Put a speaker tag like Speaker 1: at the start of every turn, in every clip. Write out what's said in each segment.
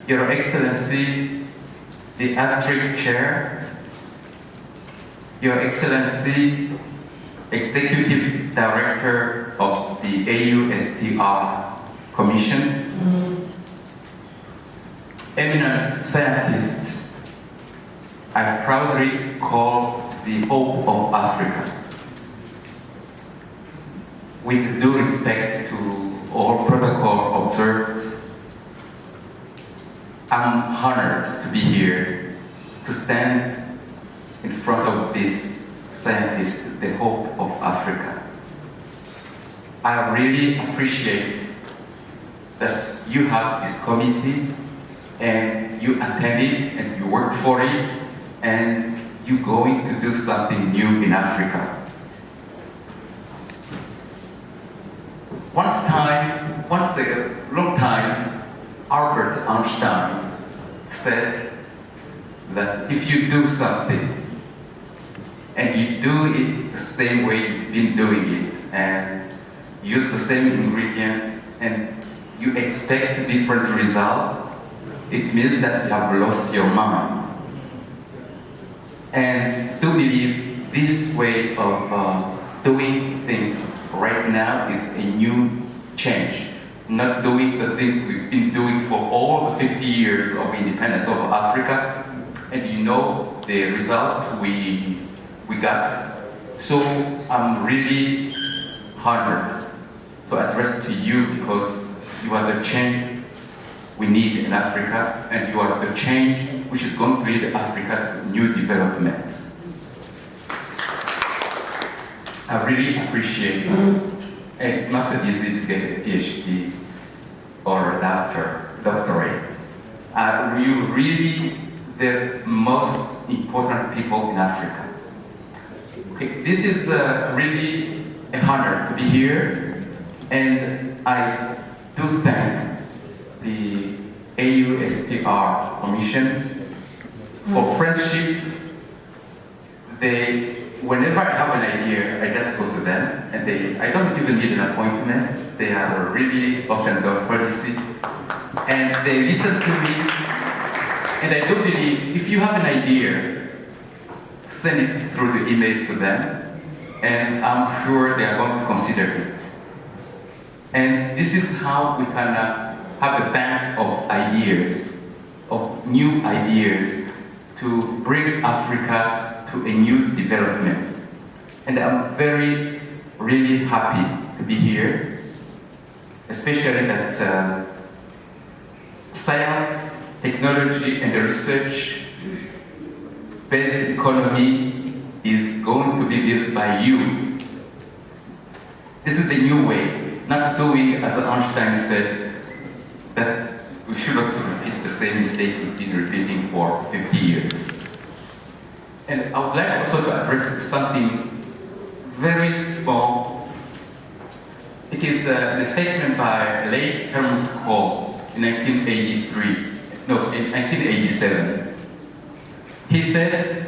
Speaker 1: Your Excellency, the ASRIC Chair, Your Excellency, Executive Director of the AUSTR Commission, eminent scientists, I proudly call the hope of Africa. With due respect to all protocol observed, I'm honored to be here to stand in front of this scientist, the hope of Africa. I really appreciate that you have this committee and you attend it and you work for it and you're going to do something new in Africa. Once a long time, Albert Einstein said that if you do something and you do it the same way you've been doing it and use the same ingredients and you expect a different result, it means that you have lost your mind. And to believe this way of doing things right now is a new change. Not doing the things we've been doing for all the 50 years of independence of Africa, and you know the result we got. So I'm really honored to address to you because you are the change we need in Africa, and you are the change which is going to lead Africa to new developments. I really appreciate it. It's not easy to get a PhD or a doctorate. You're really the most important people in Africa. Okay, this is really an honor to be here, and I do thank the AUSTR Commission for friendship. Whenever I have an idea, I just go to them, and I don't even need an appointment. They are really open door policy, and they listen to me. And I do believe if you have an idea, send it through the email to them, and I'm sure they are going to consider it. And this is how we can have a bank of ideas, of new ideas, to bring Africa to a new development. And I'm really happy to be here, especially that science, technology, and the research-based economy is going to be built by you. This is the new way, not doing as Einstein said, that we should not repeat the same mistake we've been repeating for 50 years. And I would like also to address something very small. It is the statement by late Helmut Kohl in 1987. He said,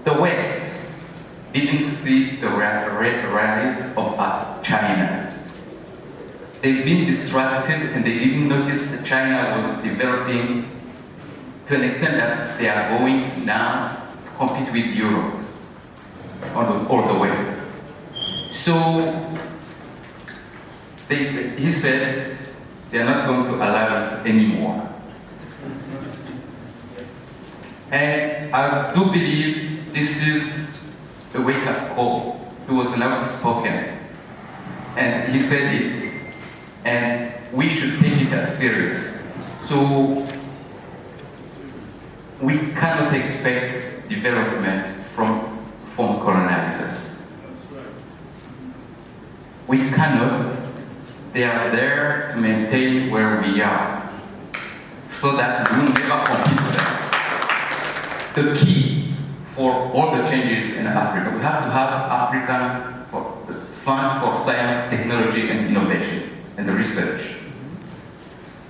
Speaker 1: the West didn't see the rise of China. They've been distracted and they didn't notice that China was developing to an extent that they are going now to compete with Europe or the West. So he said they are not going to allow it anymore. And I do believe this is a wake-up call. He was an outspoken, and he said it, and we should take it as serious. So we cannot expect development from former colonizers. We cannot. They are there to maintain where we are, so that we will never compete with them. The key for all the changes in Africa, we have to have African fund for science, technology, and innovation, and the research.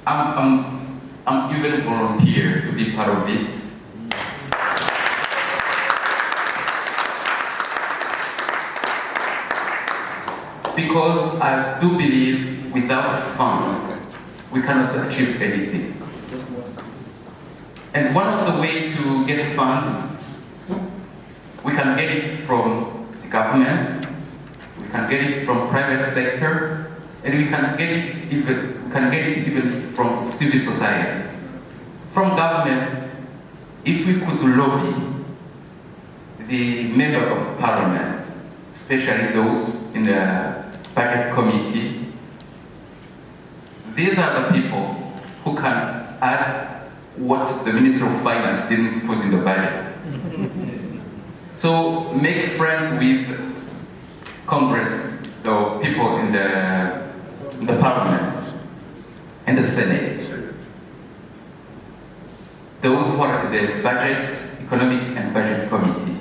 Speaker 1: I'm even volunteer to be part of it. Because I do believe without funds, we cannot achieve anything. And one of the ways to get funds, we can get it from the government, we can get it from private sector, and we can get it even from civil society. From government, if we could lobby the member of parliament, especially those in the budget committee, these are the people who can add what the Minister of Finance didn't put in the budget. So make friends with Congress, the people in the parliament and the Senate. Those who are in the budget, economic and budget committee.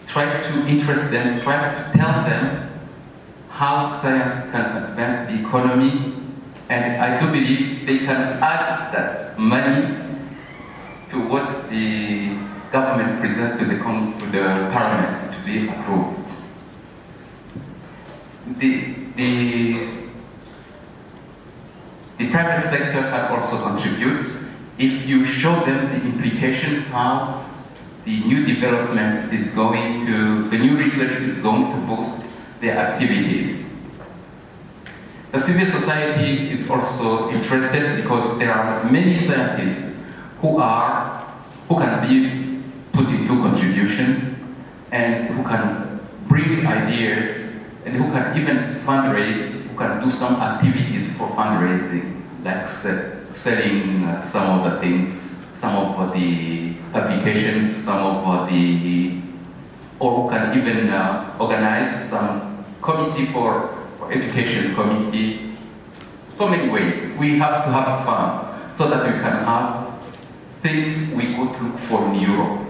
Speaker 1: Try to interest them, try to tell them how science can advance the economy, and I do believe they can add that money to what the government presents to the parliament to be approved. The private sector can also contribute if you show them the implication how the new development is going to, the new research is going to boost their activities. The civil society is also interested because there are many scientists who can be put into contribution and who can bring ideas and who can even fundraise, who can do some activities for fundraising, like selling some of the things, some of the publications, some of the, or who can even organize some committee for education committee. So many ways. We have to have funds so that we can have things we could look for in Europe.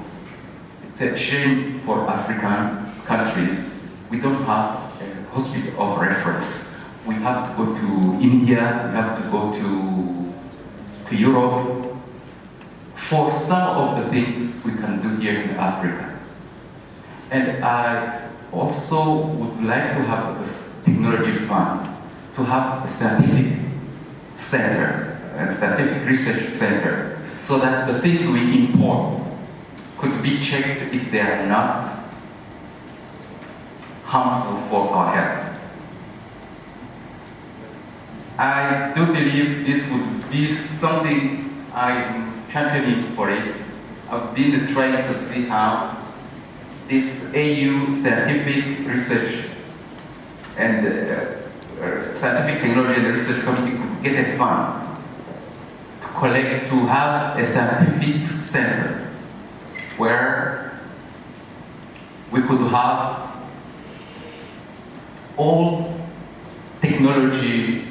Speaker 1: It's a shame for African countries. We don't have a hospital of reference. We have to go to India, we have to go to Europe for some of the things we can do here in Africa. And I also would like to have a technology fund, to have a scientific center, a scientific research center, so that the things we import could be checked if they are not harmful for our health. I do believe this would be something I'm championing for it. I've been trying to see how this AU Scientific Research and Scientific Technology and Research Committee could get a fund to collect, to have a scientific center where we could have all technology,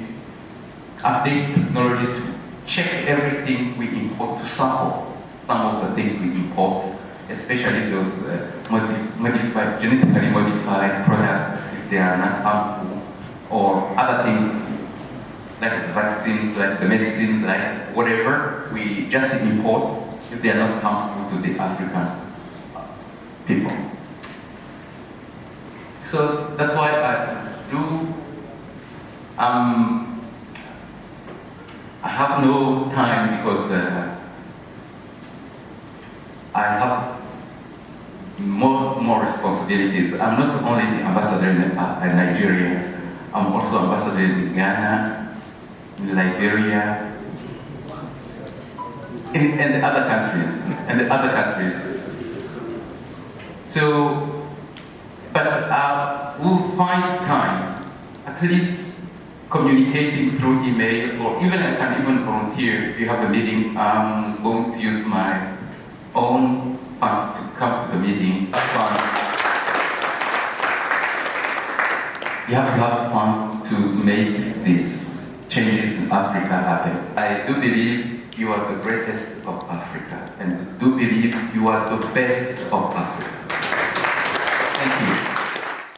Speaker 1: update technology to check everything we import, to sample some of the things we import, especially those genetically modified products, if they are not harmful, or other things like the vaccines, like the medicines, like whatever we just import, if they are not harmful to the African people. So that's why I do. I have no time because I have more responsibilities. I'm not only the ambassador in Nigeria, I'm also ambassador in Ghana, in Liberia, and the other countries, So, but we'll find time, at least communicating through email, or even I can even volunteer if you have a meeting. I'm going to use my own funds to come to the meeting. You have to have funds to make these changes in Africa happen. I do believe you are the greatest of Africa, and do believe you are the best of Africa.